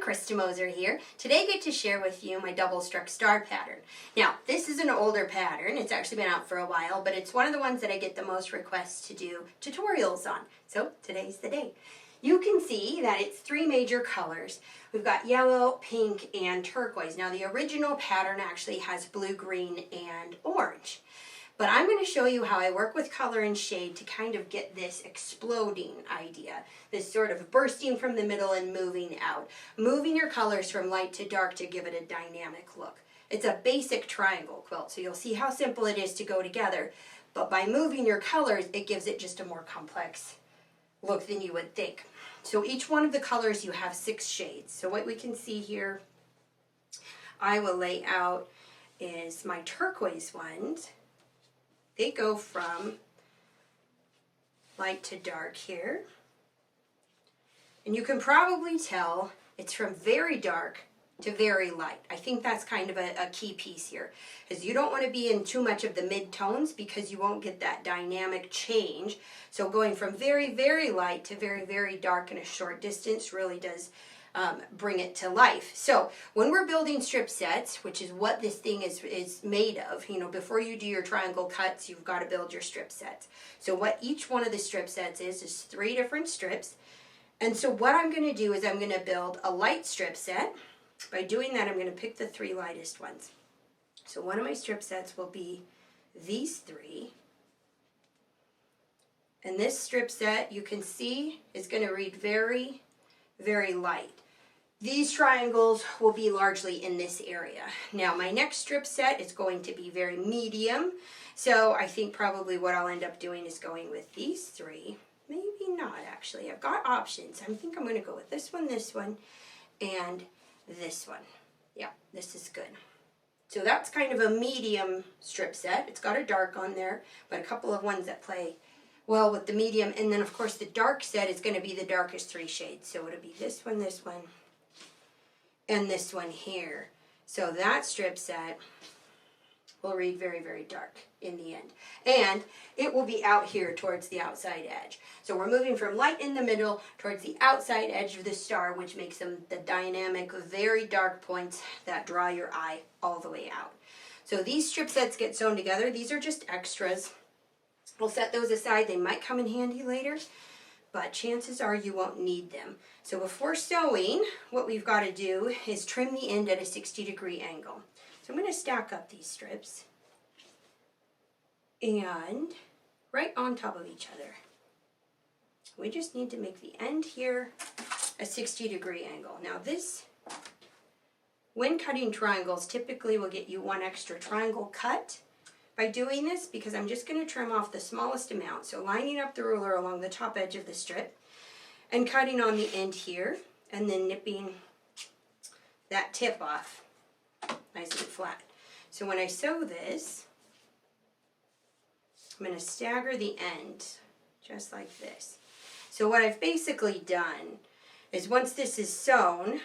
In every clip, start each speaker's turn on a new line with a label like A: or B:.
A: Krista Moser here. Today I get to share with you my double struck star pattern. Now, this is an older pattern. It's actually been out for a while, but it's one of the ones that I get the most requests to do tutorials on. So today's the day. You can see that it's three major colors. We've got yellow, pink, and turquoise. Now the original pattern actually has blue, green, and orange. But I'm going to show you how I work with color and shade to kind of get this exploding idea, this sort of bursting from the middle and moving out. Moving your colors from light to dark to give it a dynamic look. It's a basic triangle quilt, so you'll see how simple it is to go together. But by moving your colors, it gives it just a more complex look than you would think. So each one of the colors you have 6 shades. So what we can see here, I will lay out is my turquoise ones. They go from light to dark here. And you can probably tell it's from very dark to very light. I think that's kind of a key piece here, is you don't want to be in too much of the mid-tones because you won't get that dynamic change. So going from very, very light to very, very dark in a short distance really does bring it to life. So when we're building strip sets, which is what this thing is made of, you know, before you do your triangle cuts, you've got to build your strip sets. So what each one of the strip sets is 3 different strips. And so what I'm going to do is I'm going to build a light strip set. By doing that, I'm going to pick the 3 lightest ones. So one of my strip sets will be these 3. And this strip set, you can see, is going to read very, very light. These triangles will be largely in this area. Now my next strip set is going to be very medium. So I think probably what I'll end up doing is going with these 3. Maybe not actually. I've got options. I think I'm going to go with this one, and this one. Yeah, this is good. So that's kind of a medium strip set. It's got a dark on there, but a couple of ones that play well with the medium. And then of course the dark set is going to be the darkest 3 shades. So it'll be this one, and this one here. So that strip set will read very, very dark in the end. And it will be out here towards the outside edge. So we're moving from light in the middle towards the outside edge of the star, which makes them the dynamic, very dark points that draw your eye all the way out. So these strip sets get sewn together. These are just extras. We'll set those aside. They might come in handy later, but chances are you won't need them. So before sewing, what we've got to do is trim the end at a 60-degree angle. So I'm going to stack up these strips and right on top of each other. We just need to make the end here a 60-degree angle. Now this, when cutting triangles, typically will get you 1 extra triangle cut by doing this, because I'm just going to trim off the smallest amount. So lining up the ruler along the top edge of the strip and cutting on the end here and then nipping that tip off nice and flat. So when I sew this, I'm going to stagger the end just like this. So what I've basically done is once this is sewn,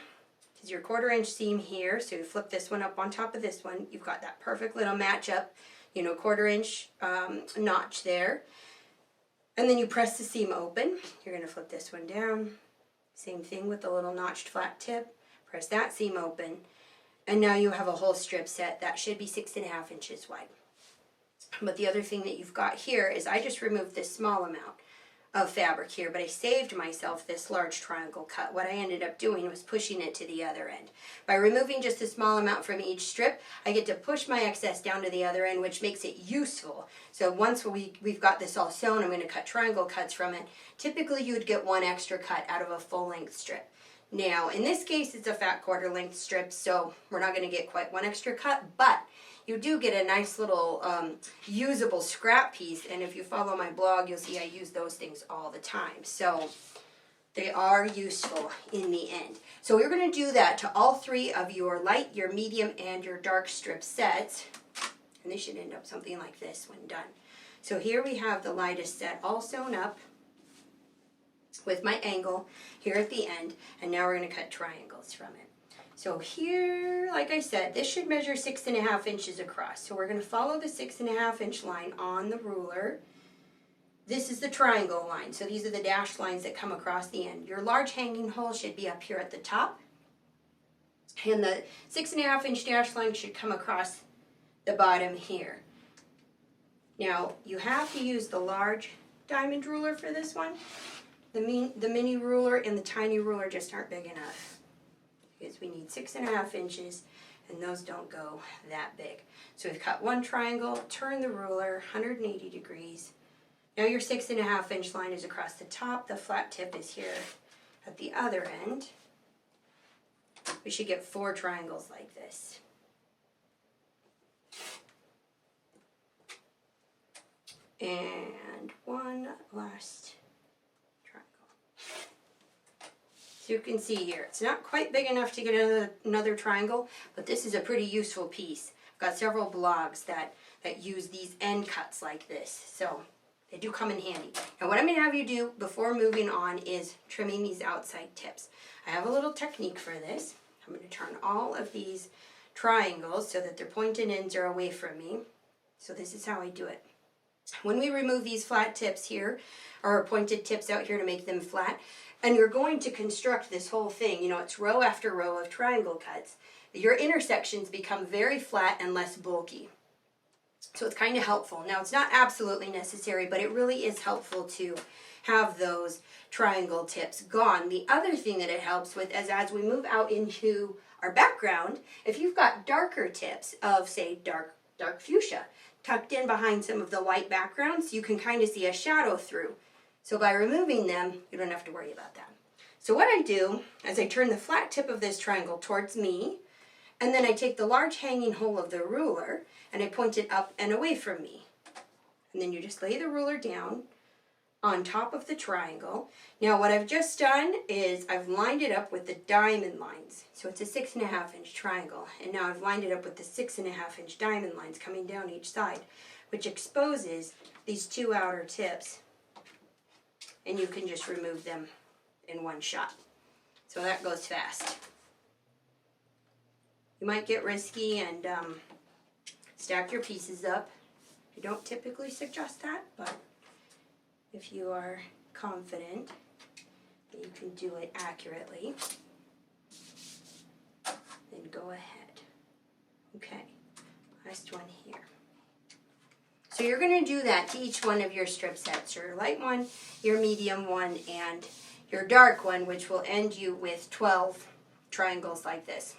A: is your 1/4-inch seam here, so you flip this one up on top of this one, you've got that perfect little match up, you know, 1/4-inch notch there. And then you press the seam open. You're going to flip this one down. Same thing with the little notched flat tip. Press that seam open. And now you have a whole strip set that should be 6.5 inches wide. But the other thing that you've got here is I just removed this small amount of fabric here, but I saved myself this large triangle cut. What I ended up doing was pushing it to the other end. By removing just a small amount from each strip, I get to push my excess down to the other end, which makes it useful. So once we've got this all sewn, I'm going to cut triangle cuts from it. Typically you would get 1 extra cut out of a full-length strip. Now, in this case, it's a fat 1/4 length strip, so we're not going to get quite 1 extra cut, but you do get a nice little usable scrap piece, and if you follow my blog, you'll see I use those things all the time. So they are useful in the end. So we're going to do that to all 3 of your light, your medium, and your dark strip sets, and they should end up something like this when done. So here we have the lightest set all sewn up with my angle here at the end, and now we're going to cut triangles from it. So here, like I said, this should measure 6.5 inches across. So we're going to follow the 6.5-inch line on the ruler. This is the triangle line. So these are the dashed lines that come across the end. Your large hanging hole should be up here at the top. And the 6.5 inch dash line should come across the bottom here. Now, you have to use the large diamond ruler for this one. The mini ruler and the tiny ruler just aren't big enough, because we need 6.5 inches, and those don't go that big. So we've cut one triangle, turn the ruler 180 degrees. Now your 6.5 inch line is across the top, the flat tip is here at the other end. We should get 4 triangles like this. And one last triangle. So you can see here, it's not quite big enough to get another triangle, but this is a pretty useful piece. I've got several blogs that use these end cuts like this, so they do come in handy. Now what I'm going to have you do before moving on is trimming these outside tips. I have a little technique for this. I'm going to turn all of these triangles so that their pointed ends are away from me. So this is how I do it. When we remove these flat tips here, or pointed tips out here to make them flat, and you're going to construct this whole thing, you know, it's row after row of triangle cuts, your intersections become very flat and less bulky. So it's kind of helpful. Now it's not absolutely necessary, but it really is helpful to have those triangle tips gone. The other thing that it helps with is as we move out into our background, if you've got darker tips of, say, dark fuchsia, tucked in behind some of the white backgrounds, you can kind of see a shadow through. So by removing them, you don't have to worry about that. So what I do is I turn the flat tip of this triangle towards me, and then I take the large hanging hole of the ruler and I point it up and away from me. And then you just lay the ruler down on top of the triangle. Now what I've just done is I've lined it up with the diamond lines. So it's a 6.5 inch triangle, and now I've lined it up with the 6.5 inch diamond lines coming down each side, which exposes these 2 outer tips, and you can just remove them in one shot. So that goes fast. You might get risky and stack your pieces up. I don't typically suggest that, but if you are confident that you can do it accurately, then go ahead. Okay, last one here. So you're going to do that to each one of your strip sets, your light one, your medium one, and your dark one, which will end you with 12 triangles like this.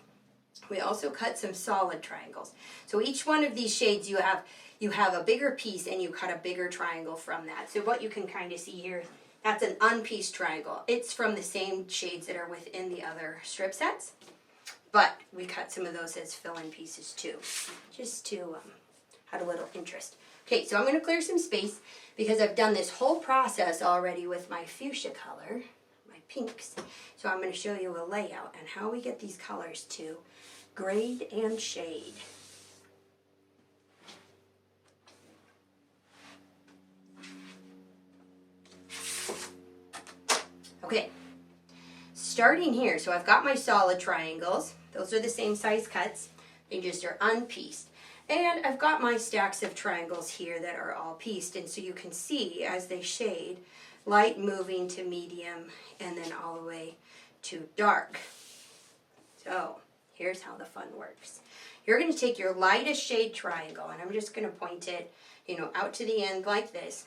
A: We also cut some solid triangles. So each one of these shades you have a bigger piece and you cut a bigger triangle from that. So what you can kind of see here, that's an unpieced triangle. It's from the same shades that are within the other strip sets, but we cut some of those as fill-in pieces too, just to add a little interest. Okay, so I'm going to clear some space because I've done this whole process already with my fuchsia color, my pinks. So I'm going to show you a layout and how we get these colors to grade and shade. Okay, starting here, so I've got my solid triangles. Those are the same size cuts. They just are unpieced. And I've got my stacks of triangles here that are all pieced. And so you can see as they shade, light moving to medium and then all the way to dark. So here's how the fun works. You're going to take your lightest shade triangle, and I'm just going to point it, out to the end like this.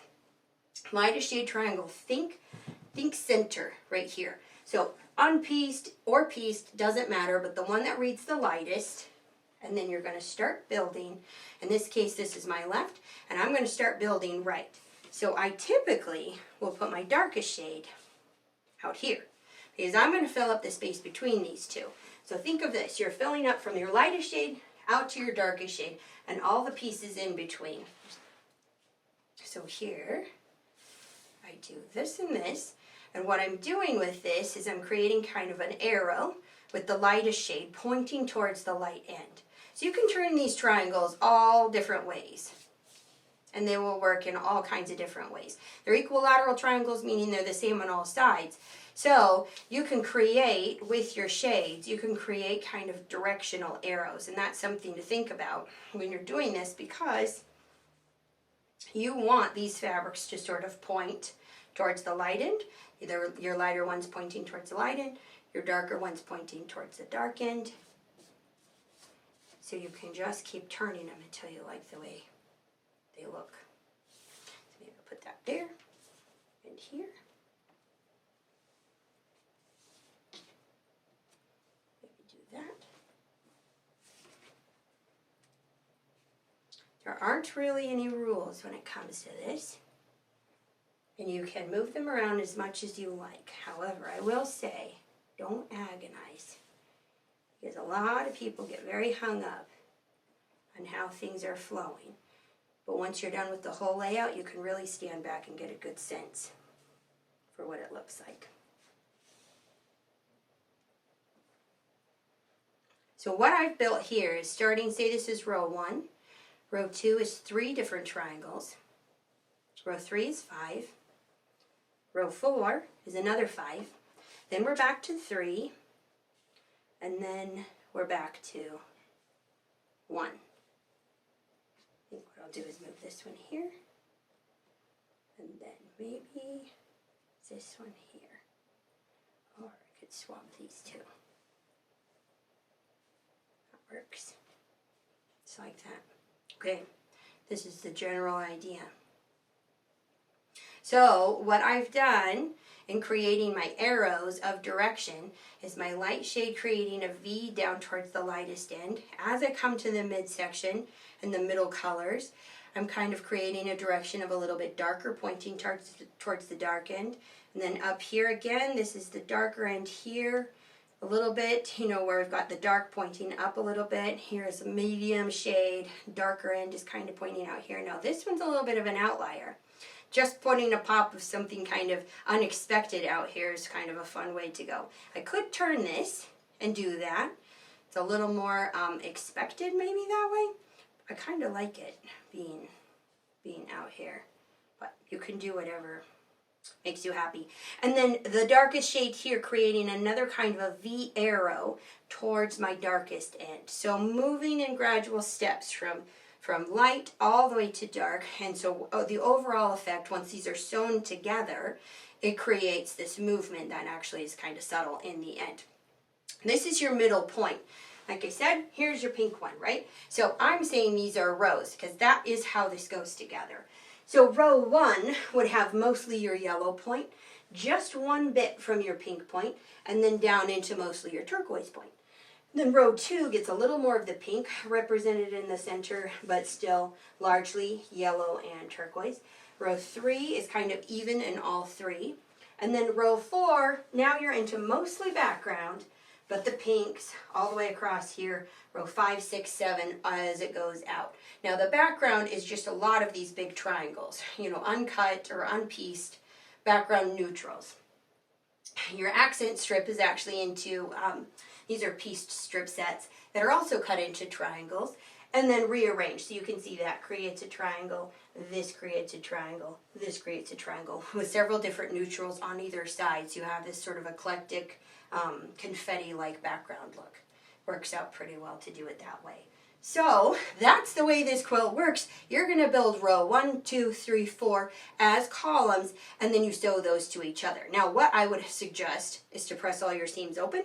A: Lightest shade triangle, think center right here. So unpieced or pieced, doesn't matter, but the one that reads the lightest, and then you're going to start building. In this case, this is my left, and I'm going to start building right. So I typically will put my darkest shade out here, because I'm going to fill up the space between these two. So think of this, you're filling up from your lightest shade out to your darkest shade, and all the pieces in between. So here, I do this and this, and what I'm doing with this is I'm creating kind of an arrow with the lightest shade pointing towards the light end. So you can turn these triangles all different ways, and they will work in all kinds of different ways. They're equilateral triangles, meaning they're the same on all sides. So you can create, with your shades, you can create kind of directional arrows, and that's something to think about when you're doing this, because you want these fabrics to sort of point towards the light end. Either your lighter one's pointing towards the light end, your darker one's pointing towards the dark end, So you can just keep turning them until you like the way they look. So maybe I'll put that there and here. Maybe do that. There aren't really any rules when it comes to this. And you can move them around as much as you like. However, I will say, don't agonize. Because a lot of people get very hung up on how things are flowing. But once you're done with the whole layout, you can really stand back and get a good sense for what it looks like. So what I've built here is starting, say this is row 1. Row 2 is 3 different triangles. Row 3 is 5. Row 4 is another 5. Then we're back to 3. And then we're back to 1. I think what I'll do is move this one here. And then maybe this one here. Or I could swap these two. That works. Just like that. Okay, this is the general idea. So what I've done in creating my arrows of direction is my light shade creating a V down towards the lightest end. As I come to the midsection and the middle colors, I'm kind of creating a direction of a little bit darker, pointing towards the dark end. And then up here again, this is the darker end here, a little bit, where we've got the dark pointing up a little bit. Here's a medium shade, darker end is kind of pointing out here. Now this one's a little bit of an outlier. Just putting a pop of something kind of unexpected out here is kind of a fun way to go. I could turn this and do that. It's a little more expected maybe that way. I kind of like it being out here. But you can do whatever makes you happy. And then the darkest shade here creating another kind of a V arrow towards my darkest end. So moving in gradual steps from light all the way to dark, and so the overall effect, once these are sewn together, it creates this movement that actually is kind of subtle in the end. This is your middle point. Like I said, here's your pink one, right? So I'm saying these are rows because that is how this goes together. So row 1 would have mostly your yellow point, just one bit from your pink point, and then down into mostly your turquoise point. Then row 2 gets a little more of the pink represented in the center, but still largely yellow and turquoise. Row 3 is kind of even in all 3. And then row 4, now you're into mostly background, but the pinks all the way across here, row 5, 6, 7 as it goes out. Now the background is just a lot of these big triangles, uncut or unpieced background neutrals. Your accent strip is actually into, these are pieced strip sets that are also cut into triangles and then rearranged. So you can see that creates a triangle, this creates a triangle, this creates a triangle with several different neutrals on either side. So you have this sort of eclectic confetti-like background look. Works out pretty well to do it that way. So that's the way this quilt works. You're going to build row 1, 2, 3, 4 as columns, and then you sew those to each other. Now what I would suggest is to press all your seams open.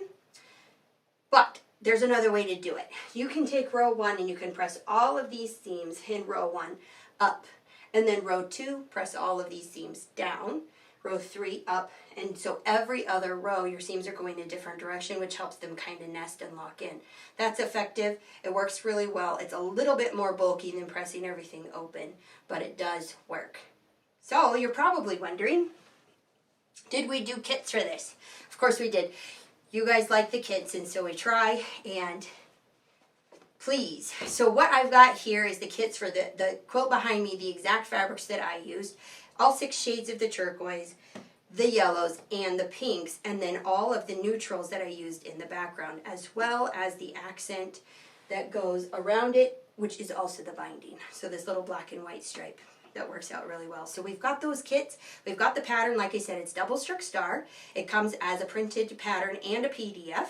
A: But there's another way to do it. You can take row 1 and you can press all of these seams in row 1 up. And then row 2, press all of these seams down. Row 3 up. And so every other row, your seams are going a different direction, which helps them kind of nest and lock in. That's effective. It works really well. It's a little bit more bulky than pressing everything open, but it does work. So you're probably wondering, did we do kits for this? Of course we did. You guys like the kits, and so we try, and please. So what I've got here is the kits for the quilt behind me, the exact fabrics that I used, all 6 shades of the turquoise, the yellows, and the pinks, and then all of the neutrals that I used in the background, as well as the accent that goes around it, which is also the binding. So this little black and white stripe. That works out really well. So we've got those kits. We've got the pattern. Like I said, it's double strict star. It comes as a printed pattern and a PDF.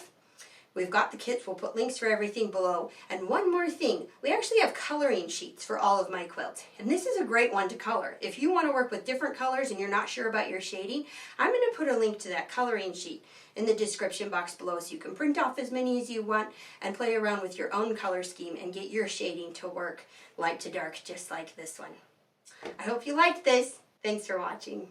A: We've got the kits. We'll put links for everything below. And one more thing, we actually have coloring sheets for all of my quilts. And this is a great one to color. If you want to work with different colors and you're not sure about your shading, I'm going to put a link to that coloring sheet in the description box below so you can print off as many as you want and play around with your own color scheme and get your shading to work light to dark just like this one. I hope you liked this. Thanks for watching.